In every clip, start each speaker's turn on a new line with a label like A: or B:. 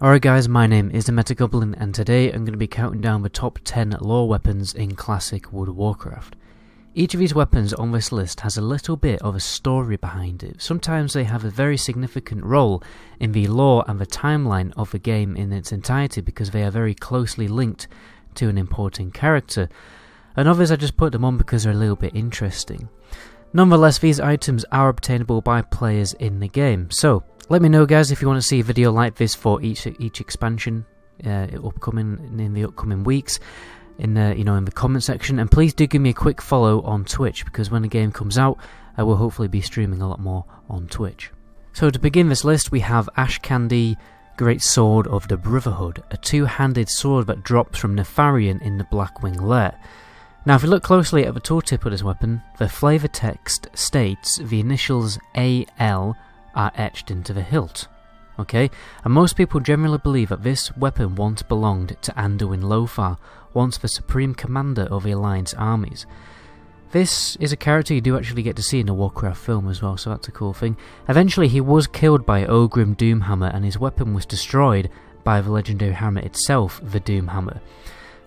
A: Alright guys, my name is the Metagoblin and today I'm going to be counting down the top 10 lore weapons in classic World of Warcraft. Each of these weapons on this list has a little bit of a story behind it. Sometimes they have a very significant role in the lore and the timeline of the game in its entirety because they are very closely linked to an important character. And others I just put them on because they're a little bit interesting. Nonetheless, these items are obtainable by players in the game. So, let me know guys if you want to see a video like this for each expansion upcoming in the upcoming weeks in the comment section, and please do give me a quick follow on Twitch because when the game comes out I will hopefully be streaming a lot more on Twitch. So to begin this list we have Ashcandy Great Sword of the Brotherhood, a two-handed sword that drops from Nefarian in the Blackwing Lair. Now if you look closely at the tooltip of this weapon, the flavor text states the initials AL are etched into the hilt. Okay, and most people generally believe that this weapon once belonged to Anduin Lothar, once the supreme commander of the Alliance armies. This is a character you do actually get to see in the Warcraft film as well, so that's a cool thing. Eventually he was killed by Ogrim Doomhammer and his weapon was destroyed by the legendary hammer itself, the Doomhammer.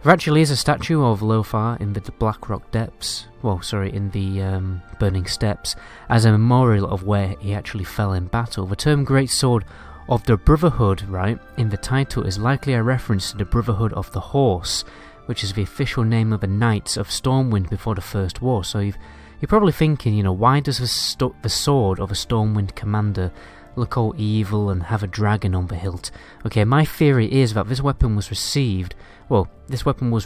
A: There actually is a statue of Lothar in the Blackrock Depths, in the Burning Steppes, as a memorial of where he actually fell in battle. The term Great Sword of the Brotherhood, right, in the title is likely a reference to the Brotherhood of the Horse, which is the official name of the Knights of Stormwind before the First War. So you're probably thinking, why does the sword of a Stormwind commander look all evil and have a dragon on the hilt? Okay, my theory is that this weapon was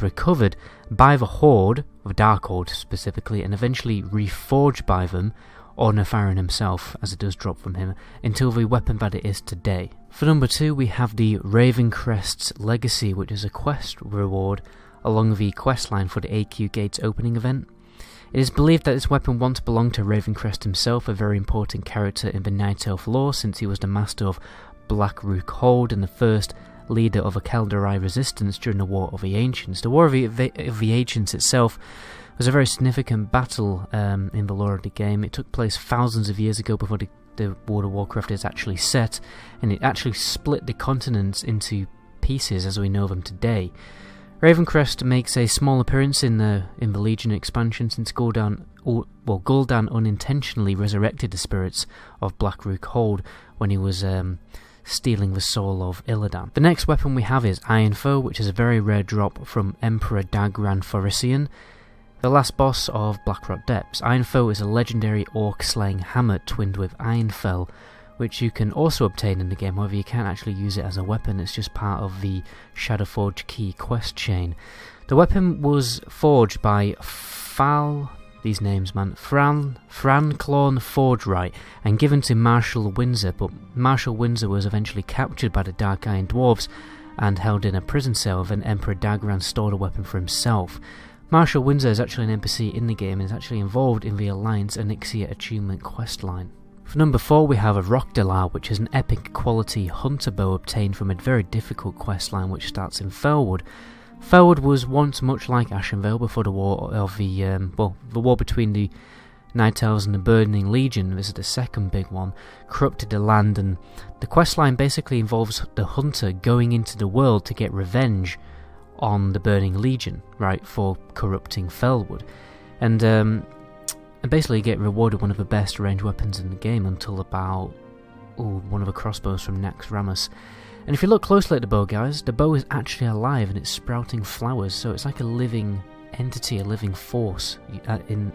A: recovered by the Horde, the Dark Horde specifically, and eventually reforged by them, or Nefarian himself, as it does drop from him, until the weapon that it is today. For number 2 we have the Ravencrest's Legacy, which is a quest reward along the quest line for the AQ Gates opening event. It is believed that this weapon once belonged to Ravencrest himself, a very important character in the Night Elf lore since he was the master of Blackrook Hold and the first leader of a Kaldari resistance during the War of the Ancients. The War of the Ancients itself was a very significant battle in the lore of the game. It took place thousands of years ago before the World of Warcraft is actually set, and it actually split the continents into pieces as we know them today. Ravencrest makes a small appearance in the Legion expansion since Gul'dan unintentionally resurrected the spirits of Blackrook Hold when he was stealing the soul of Illidan. The next weapon we have is Ironfoe, which is a very rare drop from Emperor Dagran Thorician, the last boss of Blackrock Depths. Ironfoe is a legendary orc-slaying hammer twinned with Ironfell, which you can also obtain in the game. However, you can't actually use it as a weapon, it's just part of the Shadowforge key quest chain. The weapon was forged by Franclorn Forgewright and given to Marshal Windsor, but Marshal Windsor was eventually captured by the Dark Iron Dwarves and held in a prison cell. Then Emperor Dagran stored a weapon for himself. Marshal Windsor is actually an NPC in the game and is actually involved in the Alliance Onyxia Attunement questline. For number 4 we have a Rockdelar, which is an epic quality hunter bow obtained from a very difficult questline which starts in Felwood. Felwood was once much like Ashenvale before the war of the war between the Night Elves and the Burning Legion. This is the second big one, corrupted the land, and the questline basically involves the hunter going into the world to get revenge on the Burning Legion, right, for corrupting Felwood, and basically get rewarded one of the best ranged weapons in the game until about one of the crossbows from Naxxramas. And if you look closely at the bow, guys, the bow is actually alive and it's sprouting flowers, so it's like a living entity, a living force in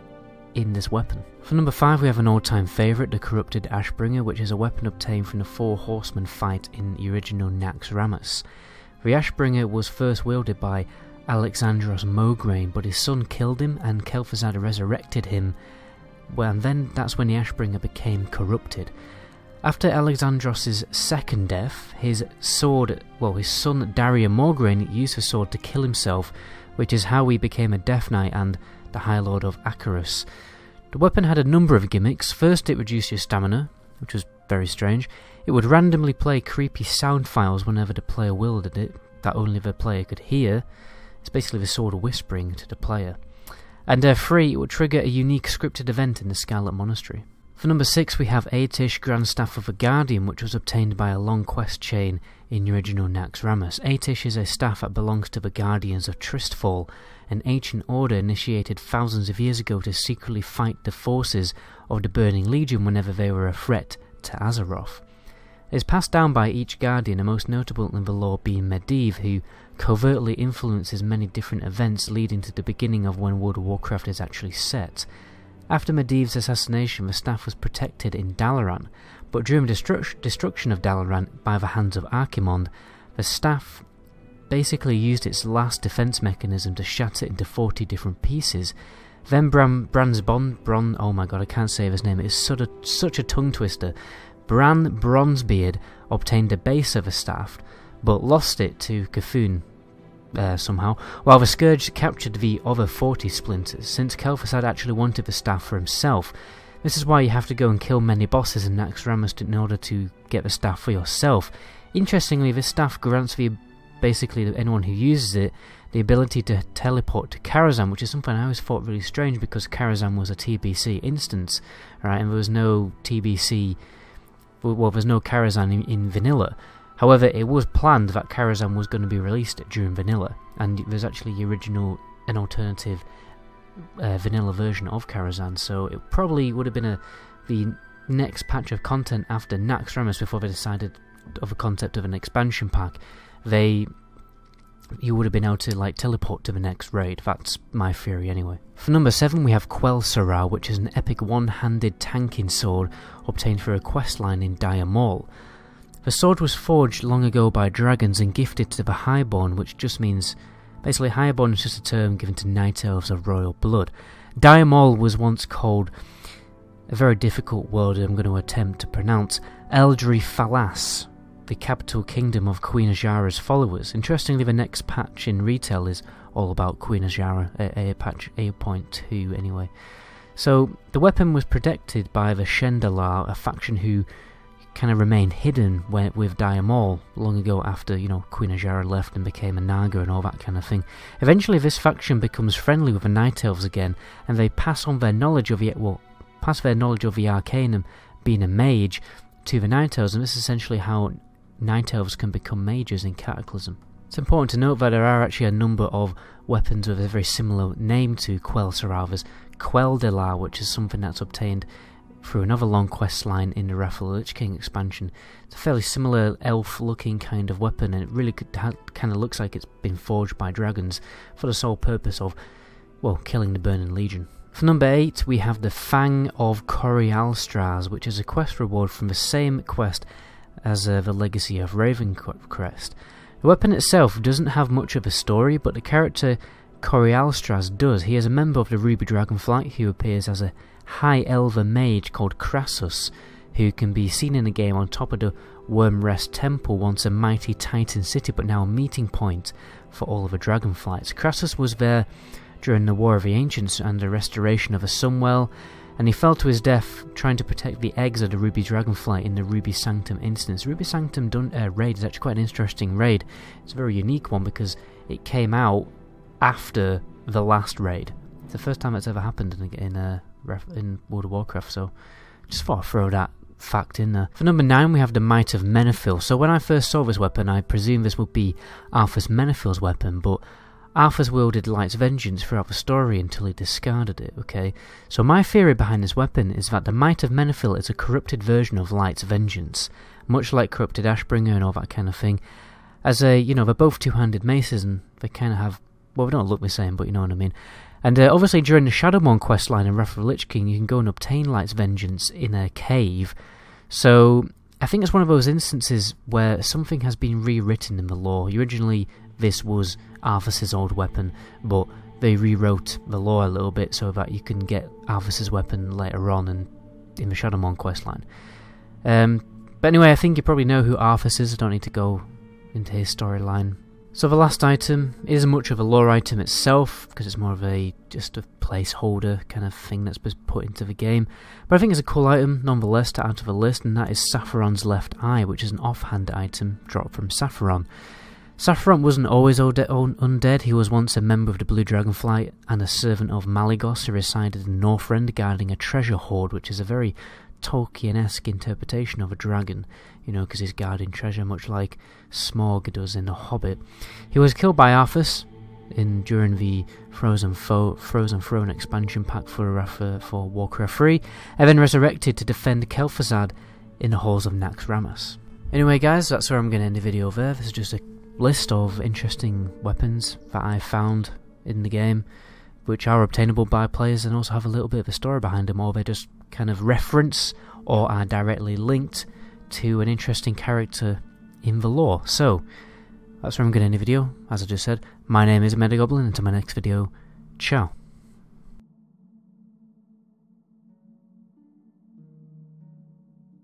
A: this weapon. For number 5 we have an all-time favourite, the corrupted Ashbringer, which is a weapon obtained from the Four Horsemen fight in the original Naxxramas. The Ashbringer was first wielded by Alexandros Mograine, but his son killed him and Kel'Thuzad resurrected him, and then that's when the Ashbringer became corrupted. After Alexandros' second death, his son Daria Mograine used the sword to kill himself, which is how he became a Death Knight and the High Lord of Acheros. The weapon had a number of gimmicks. First, it reduced your stamina, which was very strange. It would randomly play creepy sound files whenever the player wielded it, that only the player could hear. It's basically the sword whispering to the player. And 3, it would trigger a unique scripted event in the Scarlet Monastery. For number 6 we have Aetish Grand Staff of a Guardian, which was obtained by a long quest chain in the original Naxxramas. Aetish is a staff that belongs to the Guardians of Tristfall, an ancient order initiated thousands of years ago to secretly fight the forces of the Burning Legion whenever they were a threat to Azeroth. It is passed down by each Guardian, and most notable in the lore being Medivh, who covertly influences many different events leading to the beginning of when World of Warcraft is actually set. After Medivh's assassination, the staff was protected in Dalaran, but during the destruction of Dalaran by the hands of Archimonde, the staff basically used its last defense mechanism to shatter it into 40 different pieces. Then oh my god, I can't say his name, it is such a tongue twister. Bran Bronzebeard obtained a base of the staff, but lost it to Cthulhu somehow, while the Scourge captured the other 40 splinters, since Kel'Thuzad had actually wanted the staff for himself. This is why you have to go and kill many bosses in Naxxramas in order to get the staff for yourself. Interestingly, this staff grants basically anyone who uses it the ability to teleport to Karazhan, which is something I always thought really strange because Karazhan was a TBC instance, right? And there was no TBC, well, there's no Karazhan in vanilla. However, it was planned that Karazhan was going to be released during vanilla, and there's actually an alternative vanilla version of Karazhan, so it probably would have been the next patch of content after Naxxramas before they decided of a concept of an expansion pack. You would have been able to like teleport to the next raid. That's my theory anyway. For number 7 we have Quell Sera, which is an epic one-handed tanking sword obtained through a questline in Dire Maul. The sword was forged long ago by dragons and gifted to the Highborn, which just means basically Highborn is just a term given to night elves of royal blood. Dire Maul was once called a very difficult word I'm going to attempt to pronounce, Eldri Falas, the capital kingdom of Queen Azshara's followers. Interestingly, the next patch in retail is all about Queen Azshara, patch 8.2 anyway. So the weapon was protected by the Shendalar, a faction who kind of remained hidden with Dire Maul long ago after, Queen Azshara left and became a Naga and all that kind of thing. Eventually this faction becomes friendly with the Night Elves again, and they pass on their knowledge of the Arcanum, being a mage, to the Night Elves, and this is essentially how Night Elves can become mages in Cataclysm. It's important to note that there are actually a number of weapons with a very similar name to Quell Sera. There's Quel'Delar, which is something that's obtained through another long quest line in the Wrath of the Lich King expansion. It's a fairly similar elf-looking kind of weapon, and it really kind of looks like it's been forged by dragons for the sole purpose of, well, killing the Burning Legion. For number 8, we have the Fang of Crassus, which is a quest reward from the same quest as the Legacy of Ravencrest. The weapon itself doesn't have much of a story, but the character Crassus does. He is a member of the Ruby Dragonflight who appears as a high elver mage called Crassus, who can be seen in the game on top of the Wormrest Temple, once a mighty Titan city but now a meeting point for all of the Dragonflights. Crassus was there during the War of the Ancients and the restoration of a Sunwell, and he fell to his death trying to protect the eggs of the Ruby Dragonflight in the Ruby Sanctum instance. Ruby Sanctum raid is actually quite an interesting raid. It's a very unique one because it came out after the last raid. It's the first time it's ever happened in World of Warcraft, so just thought I'd throw that fact in there. For number 9 we have the Might of Menethil. So when I first saw this weapon I presumed this would be Arthas Menethil's weapon, but Arthas wielded Light's Vengeance throughout the story until he discarded it, okay? So my theory behind this weapon is that the Might of Menethil is a corrupted version of Light's Vengeance, much like corrupted Ashbringer and all that kind of thing. As they're both two-handed maces and they kind of have, well, they don't look the same, but you know what I mean. And obviously during the Shadowmourne questline in Wrath of the Lich King you can go and obtain Light's Vengeance in a cave. So I think it's one of those instances where something has been rewritten in the lore. Originally this was Arthas's old weapon, but they rewrote the lore a little bit so that you can get Arthas's weapon later on in the Shadowmourne questline. But anyway, I think you probably know who Arthas is. I don't need to go into his storyline. So the last item isn't much of a lore item itself, because it's more of just a placeholder kind of thing that's been put into the game. But I think it's a cool item nonetheless to add to the list, and that is Sapphiron's Left Eye, which is an offhand item dropped from Sapphiron. Sapphiron wasn't always undead. He was once a member of the Blue Dragonflight and a servant of Malygos who resided in Northrend guarding a treasure hoard, which is a very Tolkien-esque interpretation of a dragon, you know, because he's guarding treasure, much like Smaug does in The Hobbit. He was killed by Arthas during the Frozen Throne expansion pack for Warcraft 3, and then resurrected to defend Kel'Thuzad in the halls of Naxxramas. Anyway guys, that's where I'm going to end the video there. This is just a list of interesting weapons that I found in the game, which are obtainable by players and also have a little bit of a story behind them, or they just kind of reference or are directly linked to an interesting character in the lore. So, that's where I'm going to end the video. As I just said, my name is Medagoblin, and until my next video, ciao.